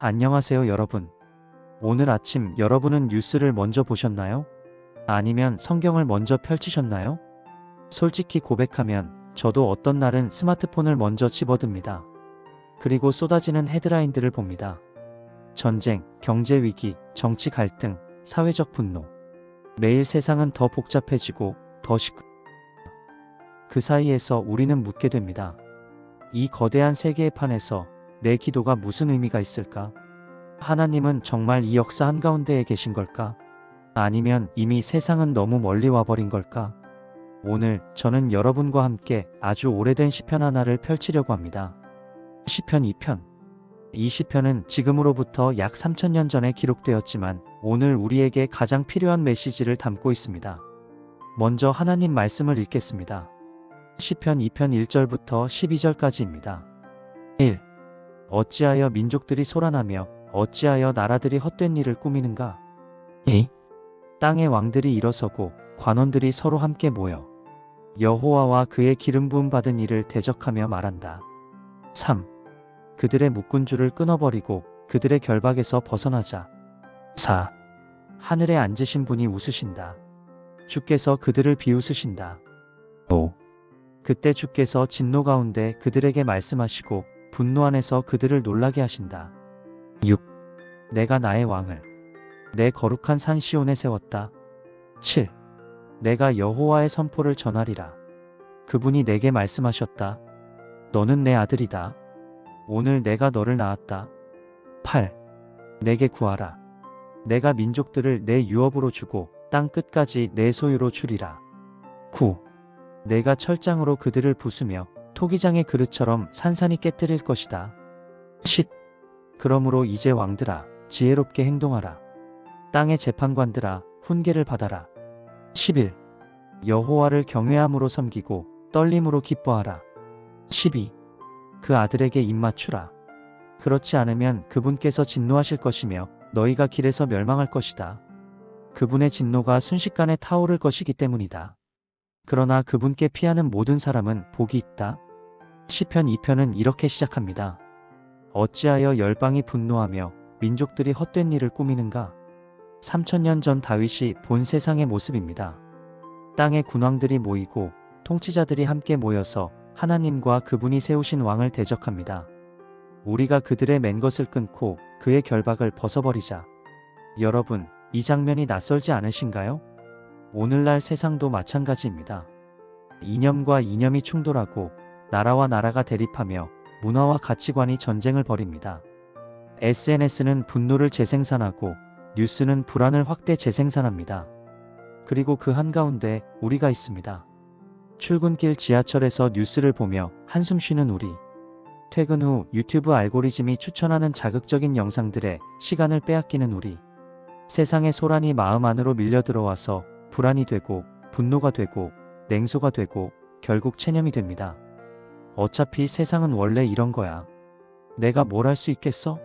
안녕하세요, 여러분. 오늘 아침 여러분은 뉴스를 먼저 보셨나요? 아니면 성경을 먼저 펼치셨나요? 솔직히 고백하면 저도 어떤 날은 스마트폰을 먼저 집어듭니다. 그리고 쏟아지는 헤드라인들을 봅니다. 전쟁, 경제 위기, 정치 갈등, 사회적 분노. 매일 세상은 더 복잡해지고 더 그 사이에서 우리는 묻게 됩니다. 이 거대한 세계의 판에서 내 기도가 무슨 의미가 있을까? 하나님은 정말 이 역사 한가운데에 계신 걸까? 아니면 이미 세상은 너무 멀리 와버린 걸까? 오늘 저는 여러분과 함께 아주 오래된 시편 하나를 펼치려고 합니다. 시편 2편. 이 시편은 지금으로부터 약 3000년 전에 기록되었지만 오늘 우리에게 가장 필요한 메시지를 담고 있습니다. 먼저 하나님 말씀을 읽겠습니다. 시편 2편 1절부터 12절까지입니다. 1. 어찌하여 민족들이 소란하며 어찌하여 나라들이 헛된 일을 꾸미는가? 2. 땅의 왕들이 일어서고 관원들이 서로 함께 모여 여호와와 그의 기름 부음 받은 이를 대적하며 말한다. 3. 그들의 묶은 줄을 끊어버리고 그들의 결박에서 벗어나자. 4. 하늘에 앉으신 분이 웃으신다. 주께서 그들을 비웃으신다. 5. 그때 주께서 진노 가운데 그들에게 말씀하시고 분노 안에서 그들을 놀라게 하신다. 6. 내가 나의 왕을 내 거룩한 산 시온에 세웠다. 7. 내가 여호와의 선포를 전하리라. 그분이 내게 말씀하셨다. 너는 내 아들이다. 오늘 내가 너를 낳았다. 8. 내게 구하라. 내가 민족들을 내 유업으로 주고 땅 끝까지 내 소유로 주리라. 9. 내가 철장으로 그들을 부수며 토기장의 그릇처럼 산산이 깨뜨릴 것이다. 10. 그러므로 이제 왕들아 지혜롭게 행동하라. 땅의 재판관들아 훈계를 받아라. 11. 여호와를 경외함으로 섬기고 떨림으로 기뻐하라. 12. 그 아들에게 입맞추라. 그렇지 않으면 그분께서 진노하실 것이며 너희가 길에서 멸망할 것이다. 그분의 진노가 순식간에 타오를 것이기 때문이다. 그러나 그분께 피하는 모든 사람은 복이 있다. 시편 2편은 이렇게 시작합니다. 어찌하여 열방이 분노하며 민족들이 헛된 일을 꾸미는가? 3000년 전 다윗이 본 세상의 모습입니다. 땅의 군왕들이 모이고 통치자들이 함께 모여서 하나님과 그분이 세우신 왕을 대적합니다. 우리가 그들의 맨 것을 끊고 그의 결박을 벗어버리자. 여러분, 이 장면이 낯설지 않으신가요? 오늘날 세상도 마찬가지입니다. 이념과 이념이 충돌하고 나라와 나라가 대립하며 문화와 가치관이 전쟁을 벌입니다. SNS는 분노를 재생산하고 뉴스는 불안을 확대 재생산합니다. 그리고 그 한가운데 우리가 있습니다. 출근길 지하철에서 뉴스를 보며 한숨 쉬는 우리. 퇴근 후 유튜브 알고리즘이 추천하는 자극적인 영상들에 시간을 빼앗기는 우리. 세상의 소란이 마음 안으로 밀려 들어와서 불안이 되고 분노가 되고 냉소가 되고 결국 체념이 됩니다. 어차피 세상은 원래 이런 거야. 내가 뭘 할 수 있겠어?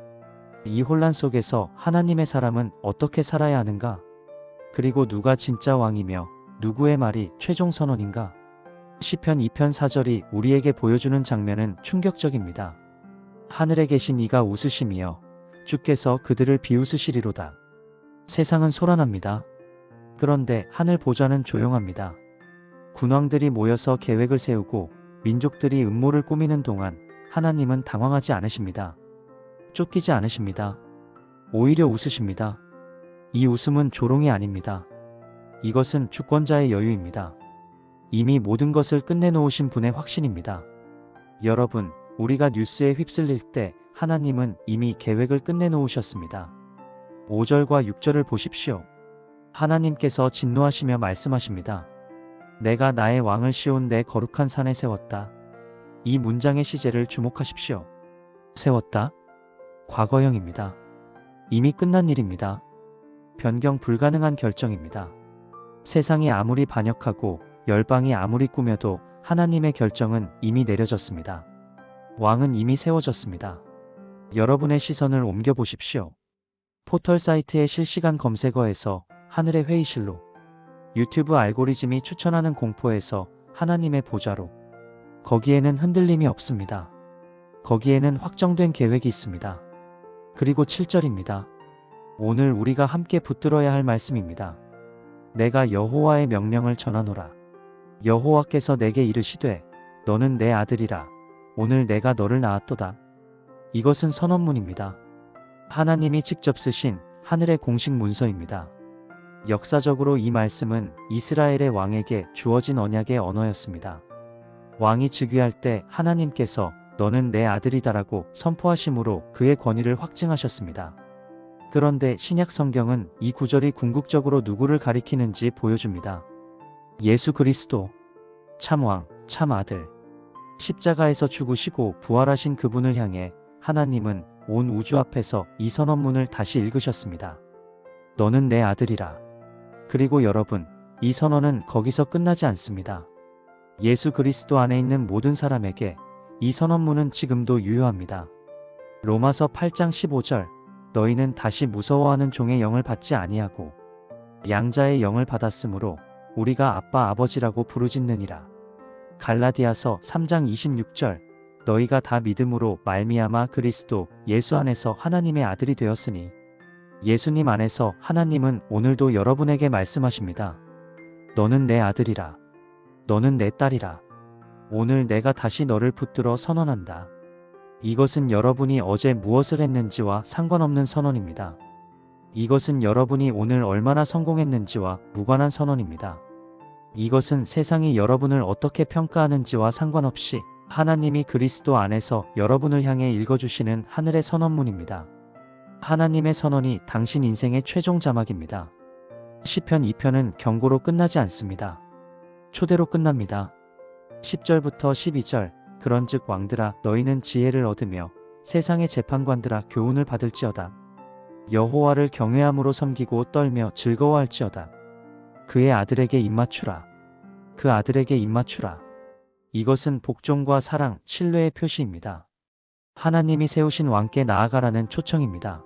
이 혼란 속에서 하나님의 사람은 어떻게 살아야 하는가? 그리고 누가 진짜 왕이며 누구의 말이 최종 선언인가? 시편 2편 4절이 우리에게 보여주는 장면은 충격적입니다. 하늘에 계신 이가 웃으시며 주께서 그들을 비웃으시리로다. 세상은 소란합니다. 그런데 하늘 보좌는 조용합니다. 군왕들이 모여서 계획을 세우고 민족들이 음모를 꾸미는 동안 하나님은 당황하지 않으십니다. 쫓기지 않으십니다. 오히려 웃으십니다. 이 웃음은 조롱이 아닙니다. 이것은 주권자의 여유입니다. 이미 모든 것을 끝내놓으신 분의 확신입니다. 여러분, 우리가 뉴스에 휩쓸릴 때 하나님은 이미 계획을 끝내놓으셨습니다. 5절과 6절을 보십시오. 하나님께서 진노하시며 말씀하십니다. 내가 나의 왕을 시온 내 거룩한 산에 세웠다. 이 문장의 시제를 주목하십시오. 세웠다? 과거형입니다. 이미 끝난 일입니다. 변경 불가능한 결정입니다. 세상이 아무리 반역하고 열방이 아무리 꾸며도 하나님의 결정은 이미 내려졌습니다. 왕은 이미 세워졌습니다. 여러분의 시선을 옮겨보십시오. 포털 사이트의 실시간 검색어에서 하늘의 회의실로, 유튜브 알고리즘이 추천하는 공포에서 하나님의 보좌로, 거기에는 흔들림이 없습니다. 거기에는 확정된 계획이 있습니다. 그리고 7절입니다. 오늘 우리가 함께 붙들어야 할 말씀입니다. 내가 여호와의 명령을 전하노라. 여호와께서 내게 이르시되 너는 내 아들이라. 오늘 내가 너를 낳았도다. 이것은 선언문입니다. 하나님이 직접 쓰신 하늘의 공식 문서입니다. 역사적으로 이 말씀은 이스라엘의 왕에게 주어진 언약의 언어였습니다. 왕이 즉위할 때 하나님께서 너는 내 아들이다라고 선포하심으로 그의 권위를 확증하셨습니다. 그런데 신약 성경은 이 구절이 궁극적으로 누구를 가리키는지 보여줍니다. 예수 그리스도, 참왕, 참아들. 십자가에서 죽으시고 부활하신 그분을 향해 하나님은 온 우주 앞에서 이 선언문을 다시 읽으셨습니다. 너는 내 아들이라. 그리고 여러분, 이 선언은 거기서 끝나지 않습니다. 예수 그리스도 안에 있는 모든 사람에게 이 선언문은 지금도 유효합니다. 로마서 8장 15절 너희는 다시 무서워하는 종의 영을 받지 아니하고 양자의 영을 받았으므로 우리가 아빠 아버지라고 부르짖느니라. 갈라디아서 3장 26절 너희가 다 믿음으로 말미암아 그리스도 예수 안에서 하나님의 아들이 되었으니 예수님 안에서 하나님은 오늘도 여러분에게 말씀하십니다. 너는 내 아들이라. 너는 내 딸이라. 오늘 내가 다시 너를 붙들어 선언한다. 이것은 여러분이 어제 무엇을 했는지와 상관없는 선언입니다. 이것은 여러분이 오늘 얼마나 성공했는지와 무관한 선언입니다. 이것은 세상이 여러분을 어떻게 평가하는지와 상관없이 하나님이 그리스도 안에서 여러분을 향해 읽어주시는 하늘의 선언문입니다. 하나님의 선언이 당신 인생의 최종 자막입니다. 시편 2편은 경고로 끝나지 않습니다. 초대로 끝납니다. 10절부터 12절 그런즉 왕들아 너희는 지혜를 얻으며 세상의 재판관들아 교훈을 받을지어다. 여호와를 경외함으로 섬기고 떨며 즐거워할지어다. 그의 아들에게 입맞추라. 그 아들에게 입맞추라. 이것은 복종과 사랑, 신뢰의 표시입니다. 하나님이 세우신 왕께 나아가라는 초청입니다.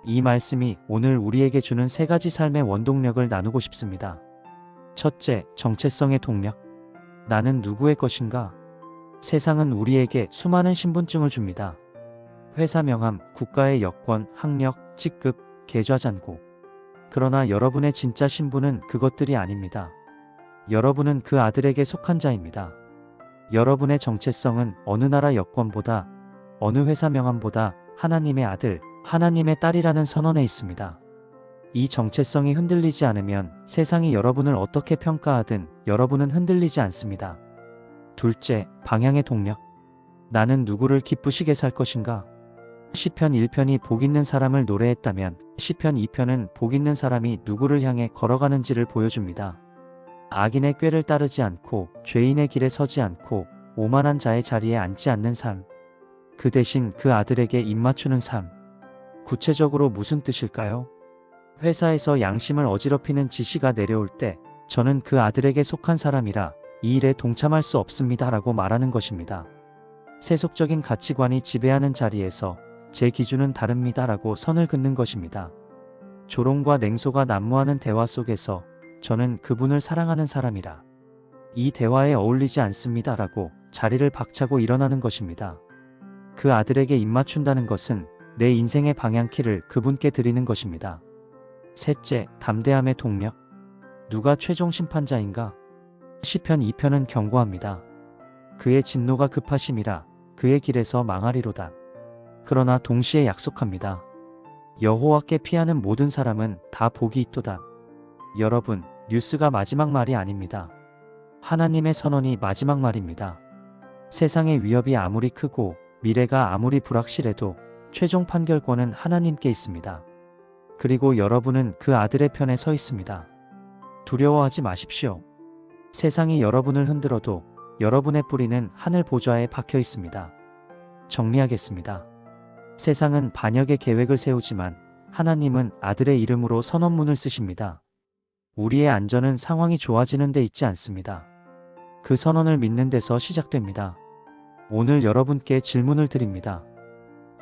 이 말씀이 오늘 우리에게 주는 세 가지 삶의 원동력을 나누고 싶습니다. 첫째, 정체성의 동력. 나는 누구의 것인가? 세상은 우리에게 수많은 신분증을 줍니다. 회사 명함, 국가의 여권, 학력, 직급, 계좌잔고. 그러나 여러분의 진짜 신분은 그것들이 아닙니다. 여러분은 그 아들에게 속한 자입니다. 여러분의 정체성은 어느 나라 여권보다, 어느 회사 명함보다 하나님의 아들, 하나님의 딸이라는 선언에 있습니다. 이 정체성이 흔들리지 않으면 세상이 여러분을 어떻게 평가하든 여러분은 흔들리지 않습니다. 둘째, 방향의 동력. 나는 누구를 기쁘시게 살 것인가? 시편 1편이 복 있는 사람을 노래했다면 시편 2편은 복 있는 사람이 누구를 향해 걸어가는지를 보여줍니다. 악인의 꾀를 따르지 않고 죄인의 길에 서지 않고 오만한 자의 자리에 앉지 않는 삶. 그 대신 그 아들에게 입맞추는 삶. 구체적으로 무슨 뜻일까요? 회사에서 양심을 어지럽히는 지시가 내려올 때 저는 그 아들에게 속한 사람이라 이 일에 동참할 수 없습니다 라고 말하는 것입니다. 세속적인 가치관이 지배하는 자리에서 제 기준은 다릅니다 라고 선을 긋는 것입니다. 조롱과 냉소가 난무하는 대화 속에서 저는 그분을 사랑하는 사람이라 이 대화에 어울리지 않습니다 라고 자리를 박차고 일어나는 것입니다. 그 아들에게 입맞춘다는 것은 내 인생의 방향키를 그분께 드리는 것입니다. 셋째, 담대함의 동력. 누가 최종 심판자인가? 시편 2편은 경고합니다. 그의 진노가 급하심이라 그의 길에서 망하리로다. 그러나 동시에 약속합니다. 여호와께 피하는 모든 사람은 다 복이 있도다. 여러분, 뉴스가 마지막 말이 아닙니다. 하나님의 선언이 마지막 말입니다. 세상의 위협이 아무리 크고 미래가 아무리 불확실해도 최종 판결권은 하나님께 있습니다. 그리고 여러분은 그 아들의 편에 서 있습니다. 두려워하지 마십시오. 세상이 여러분을 흔들어도 여러분의 뿌리는 하늘 보좌에 박혀 있습니다. 정리하겠습니다. 세상은 반역의 계획을 세우지만 하나님은 아들의 이름으로 선언문을 쓰십니다. 우리의 안전은 상황이 좋아지는 데 있지 않습니다. 그 선언을 믿는 데서 시작됩니다. 오늘 여러분께 질문을 드립니다.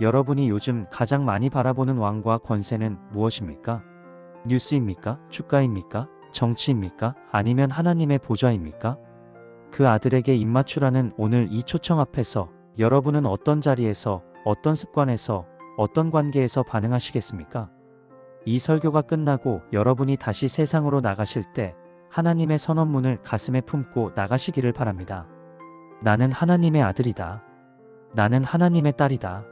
여러분이 요즘 가장 많이 바라보는 왕과 권세는 무엇입니까? 뉴스입니까? 주가입니까? 정치입니까? 아니면 하나님의 보좌입니까? 그 아들에게 입맞추라는 오늘 이 초청 앞에서 여러분은 어떤 자리에서, 어떤 습관에서, 어떤 관계에서 반응하시겠습니까? 이 설교가 끝나고 여러분이 다시 세상으로 나가실 때 하나님의 선언문을 가슴에 품고 나가시기를 바랍니다. 나는 하나님의 아들이다. 나는 하나님의 딸이다.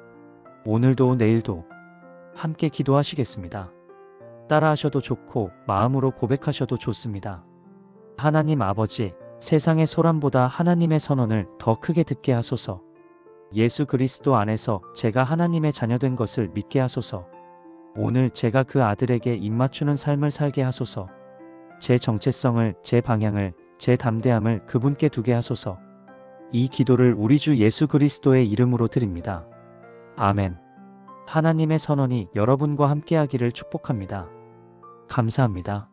오늘도 내일도 함께 기도하시겠습니다. 따라하셔도 좋고 마음으로 고백하셔도 좋습니다. 하나님 아버지, 세상의 소란보다 하나님의 선언을 더 크게 듣게 하소서. 예수 그리스도 안에서 제가 하나님의 자녀된 것을 믿게 하소서. 오늘 제가 그 아들에게 입맞추는 삶을 살게 하소서. 제 정체성을, 제 방향을, 제 담대함을 그분께 두게 하소서. 이 기도를 우리 주 예수 그리스도의 이름으로 드립니다. 아멘. 하나님의 선언이 여러분과 함께하기를 축복합니다. 감사합니다.